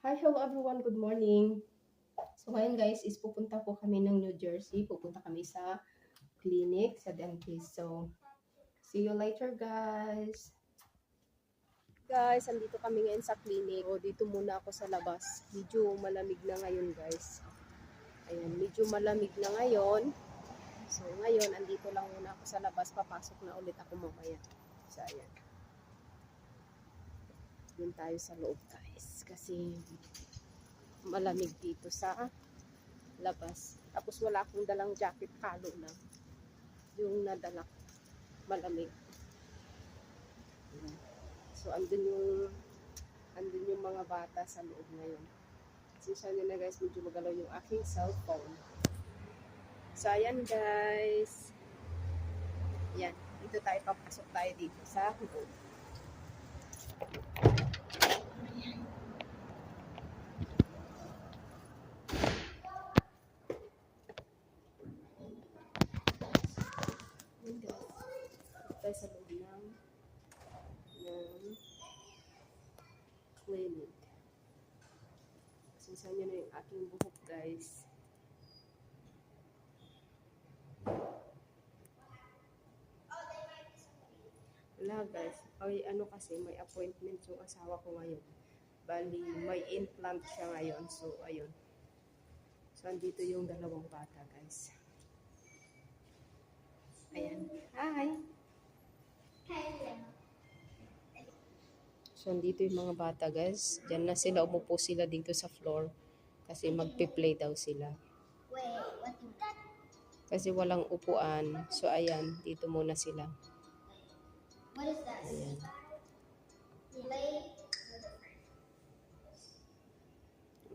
Hi, hello everyone. Good morning. So ngayon guys is pupunta po kami ng New Jersey. Pupunta kami sa clinic, sa dentist. So, see you later guys. Guys, andito kami ngayon sa clinic. O, dito muna ako sa labas. Medyo malamig na ngayon guys. Ayan, medyo malamig na ngayon. So ngayon, andito lang muna ako sa labas. Papasok na ulit ako mamaya. So ayan. Yun tayo sa loob guys. Kasi malamig dito sa labas. Tapos wala akong dalang jacket, kalo lang. Yung nadala ko, malamig. So andun yung mga bata sa loob ngayon. Sisa nyo na guys, medyo magalaw yung aking cellphone. So ayan guys. Yan, dito tayo, papasok tayo dito sa loob. Tayo sa loob ng clinic. Sisa nyo na yung aking buhok guys. Wala guys, ay ano kasi may appointment yung asawa ko ngayon. Bali, may implant siya ngayon. So ayun. So andito yung dalawang bata guys. Ayan. Hi! So andito yung mga bata guys. Diyan na sila, umupo sila dito sa floor. Kasi magpe-play daw sila. Kasi walang upuan. So ayan, dito muna sila. What is that? Ayan. Play.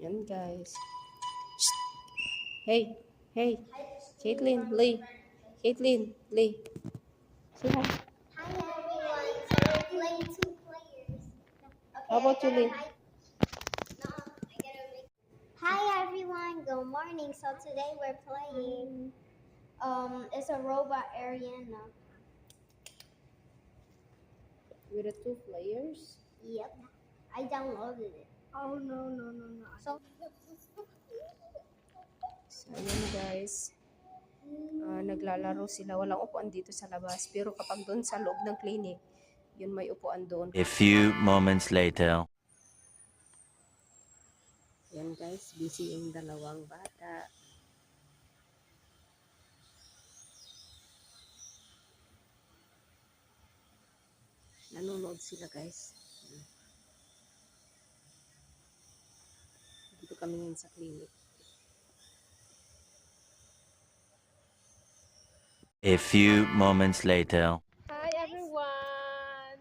Ayan guys. Shh. Hey! Hey! Caitlin, Lee. Caitlin, Lee. Say hi. Hi everyone. So we're playing two players. Okay, How about you, Lee? Hi everyone. Good morning. So today we're playing. It's a robot Ariana. With the 2 players. Yep. I downloaded it. Oh no. So. So, ayan guys. Naglalaro sila. Walang upuan dito sa labas. Pero kapag doon sa loob ng clinic, yun may upuan doon. A few moments later. Yan guys, busy yung dalawang bata. Nanonood sila guys. Dito kami ngayon sa clinic. A few moments later. Hi everyone!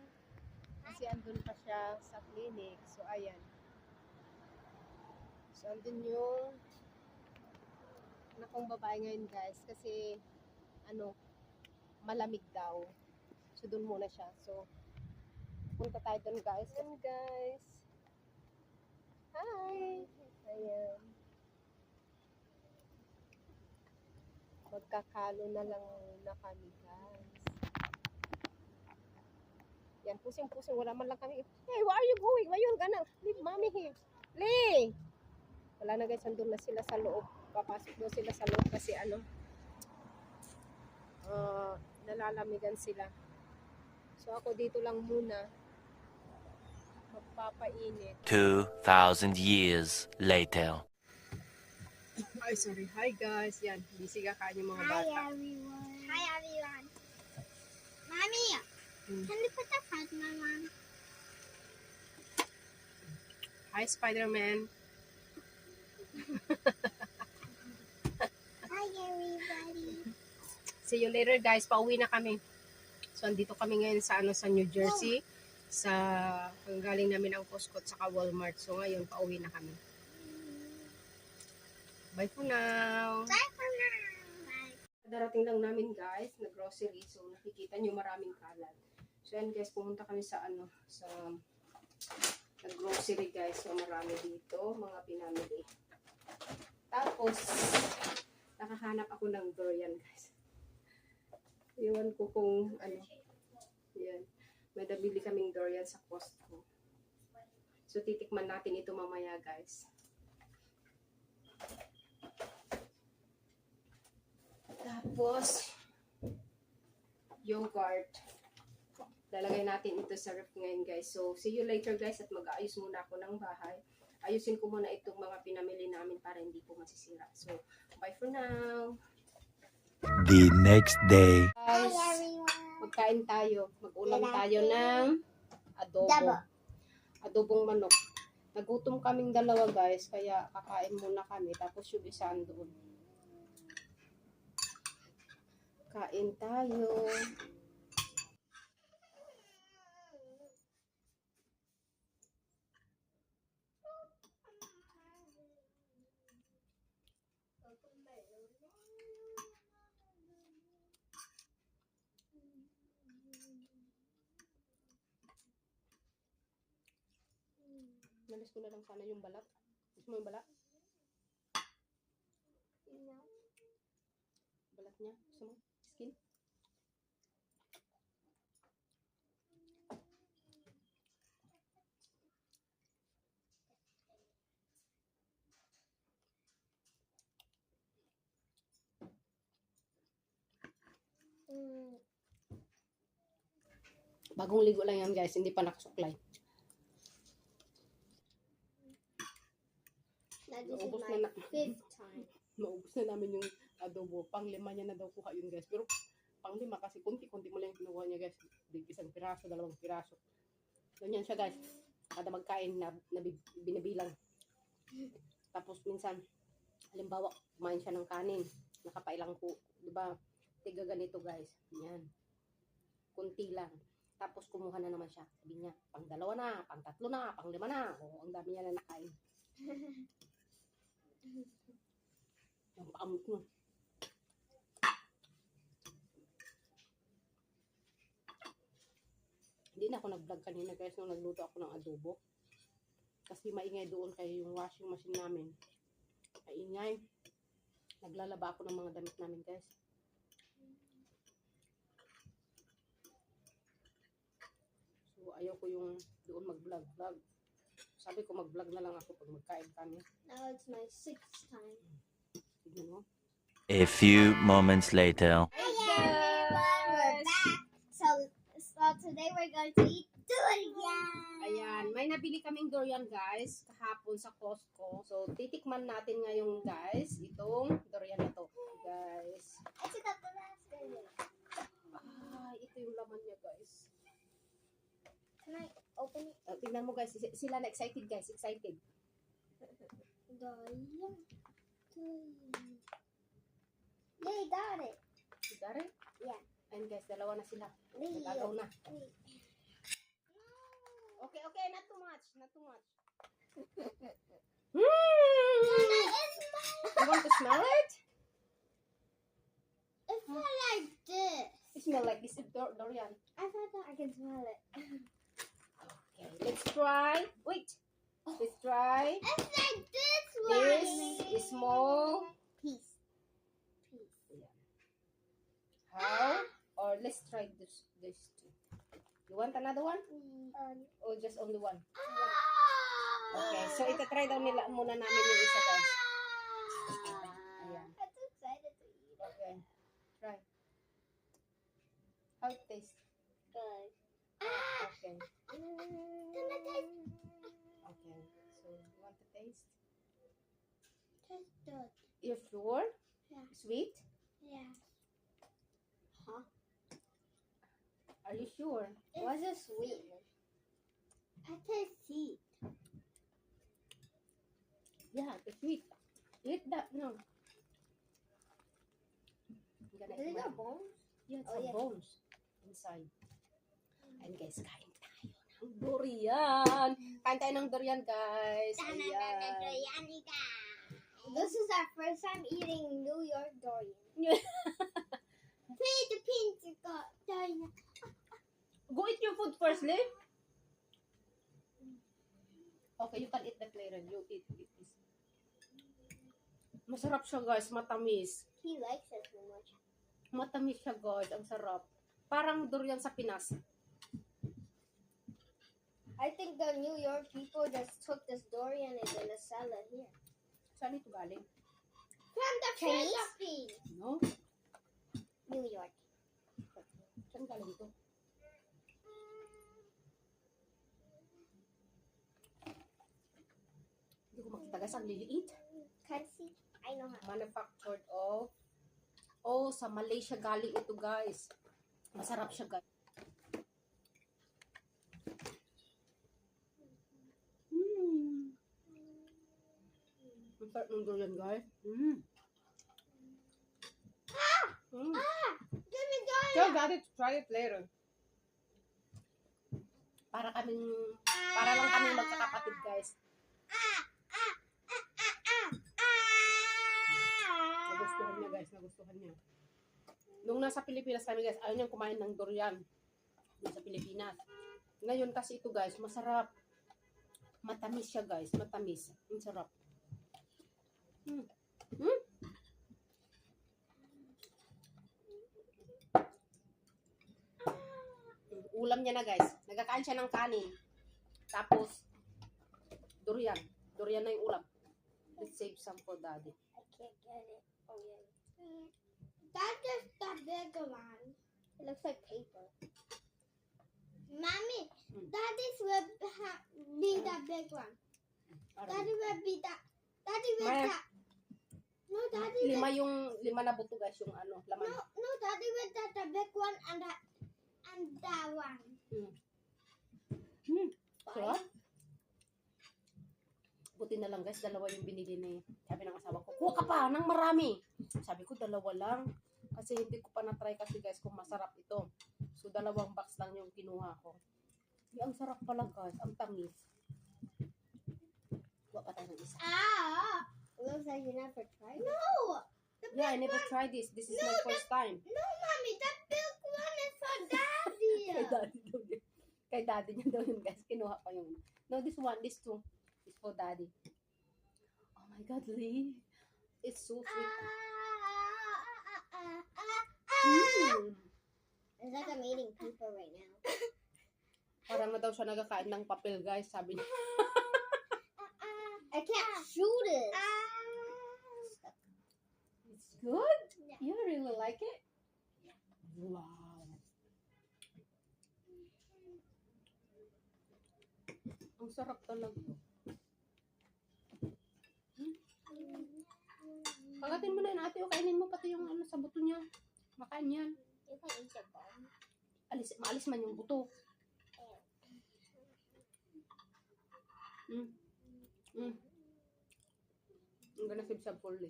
Kasi andun pa siya sa clinic. So ayan. So andun yung nakong babae ngayon guys. Kasi malamig daw. So dun muna siya. So punta tayo dun guys. Ayan guys. Hi! Ayan. Magkakalo na lang muna kami guys. Yan, pusing-pusing. Wala man lang kami. Hey, where are you going? Why you gonna leave mommy here? Lee! Wala na guys, andun na sila sa loob. Papasok na sila sa loob kasi nalalamigan sila. So ako dito lang muna. Magpapainit. 2,000 years later. Ay, sorry. Hi guys. Yan, busy kakain yung mga Hi bata. everyone. Hi everyone. Mommy, can you put the front of my mom? Hi, Spider-Man. Hi everybody. See you later guys. Pauwi na kami. So andito kami ngayon sa sa New Jersey. Sa galing namin ang Costco at saka Walmart. So ngayon pauwi na kami. Bye for now. Bye for now. Bye. Darating lang namin guys na grocery. So nakikita nyo maraming kalat. So yan guys, pumunta kami sa sa grocery guys. So marami dito mga pinamili. Tapos nakahanap ako ng durian guys. Iwan ko kung yan. May nabili kaming durian sa Costco. So, titikman natin ito mamaya, guys. Tapos, yogurt. Lalagay natin ito sa ref ngayon, guys. So, see you later, guys. At mag-aayos muna ako ng bahay. Ayusin ko muna itong mga pinamili namin para hindi po masisira. So, bye for now. The next day. Hi Guys, everyone. magkain tayo. Mag-ulam Good tayo ng adobo. Dabo. Adobong manok. Nagutom kaming dalawa, guys. Kaya kakain muna kami. Tapos yung isa doon. Kain tayo. Nalis ko na lang sana yung balat. Gusto mo yung balat? Balat niya? Gusto mo? Skin? Bagong ligo lang yan, guys. Hindi pa nakasuklay. Now this is Naubos my na 5th time. Naubos na namin yung adobo. Pang-lima niya na daw kuha yun, guys. Pero pang-lima kasi kunti-kunti mo lang yung kinuha niya, guys. Isang piraso, dalawang piraso. Ganyan siya, guys. Kada magkain na binabilang. Tapos minsan, halimbawa, kumain siya ng kanin. Nakapailang po, di ba? Tiga ganito, guys. Yan. Kunti lang. Tapos kumuha na naman siya. Sabi niya, pang dalawa na, pang tatlo na, pang lima na. O, ang dami niya na nakain. Ang paamot mo. Hindi na ako nag-vlog kanina, guys, nung nagluto ako ng adobo. Kasi maingay doon kay yung washing machine namin. Maingay. Naglalaba ako ng mga damit namin, guys. So, ayaw ko yung doon mag-vlog. Sabi ko mag-vlog na lang ako pag magkain kami. Now it's my 6th time. Tignan mo. A few moments later. Hi everyone, we're back. So today we're going to eat durian. Ayan, may nabili kaming durian, guys, kahapon sa Costco. So, titikman natin ngayon, guys, itong durian na to. Guys. I took out the last one. Ito yung laman niya, guys. Can I open it? Tingnan mo, guys. Sila na excited, guys. Excited. Durian. They got it. You got it? Yeah. And guys, dalawa na sila. Wait. Nagagaw na. Wait. Okay, okay. Not too much. Not too much. Mama, it's You want to smell it? It smells like this. It smells like this durian. I thought I can smell it. Okay, let's try. Wait. Let's try It's like this one. this small. Piece. How? Or let's try this two. You want another one? Or just only one? Okay, so itatry daw nila muna namin yung isa, guys. Ayan. I'm so excited to eat it. Okay, try. How it tastes? Good. Okay. Can I taste? Okay, so you want to taste? Taste good. You're sure? Yeah. Sweet? Yeah. Huh? Are you sure? What's a sweet? I taste sweet. Yeah, it's sweet. Eat that, no. I'm gonna Does eat it my- got bones? Yeah, it's Oh, a yeah. bones inside. And guys, kain tayo ng durian. Kain tayo ng durian, guys. Ayan. This is our first time eating New York durian. Play the pink durian. Go eat your food first, Liv. Okay, you can eat that later. You eat this. Masarap siya, guys. Matamis. He likes it so much. Matamis siya, guys. Ang sarap. Parang durian sa Pinas. I think the New York people just took this durian and is gonna sell it here. Saan ito galing? From the Philippines. No? New York. Saan galing ito? Hindi ko makita guys, ang liliit. Can't see. I know how. Manufactured of... Oh, sa Malaysia galing ito guys. Masarap siya guys. Ang sarap ng durian guys. Give me durian. Tell daddy to try it later. Para lang kaming magkakapatid guys. Nagustuhan niya guys, nagustuhan niya. Nung nasa Pilipinas kami guys, ayaw niyang kumain ng durian. Nasa Pilipinas. Ngayon kasi ito guys, masarap. Matamis siya guys, matamis. Ang sarap. Ulam niya na guys. Nagkakain siya ng kanin. Tapos, durian. Durian na yung ulam. Let's save some for daddy. I can't get it. Oh yeah. That is the big one. It looks like paper. Mommy, Daddy's will be the big one. Daddy will be the. Daddy will Maya. the. No, Daddy will. Lima na buto guys yung ano, laman. No, Daddy will the big one and that one. Sarap. Buti na lang guys, dalawa yung binili ni sabi ng asawa ko. Kuha ka pa ng marami. Sabi ko dalawa lang. Kasi hindi ko pa na-try kasi guys kung masarap ito. So dalawang box lang yung kinuha ko. Ang sarap pala guys, ang tamis. Kuha pa tayo ng isa. It looks like you never tried. No. Yeah, I never tried this. This is my first time. No, Mommy, the big one is for Daddy. Kay daddy daw yun. Kay daddy niya daw yun guys. Kinuha pa yung... No, this one, this two. Is for daddy. Oh my God, Lee. It's so sweet. It's like I'm eating paper right now. Parang na daw siya nagkakain ng papel guys, sabi niya. I can't shoot it. It's good? Yeah. You really like it? Wow. Ang sarap talaga. Pagatin mo na yun ate o kainin mo pati yung ano sa buto niya. Makain yan. You can eat the bone. Maalis man yung buto. I'm gonna save some for later.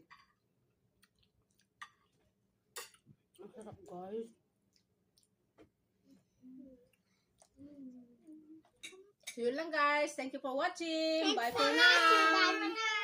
Ang sarap guys. So yun lang guys. Thank you for watching. Bye for now. Bye for now.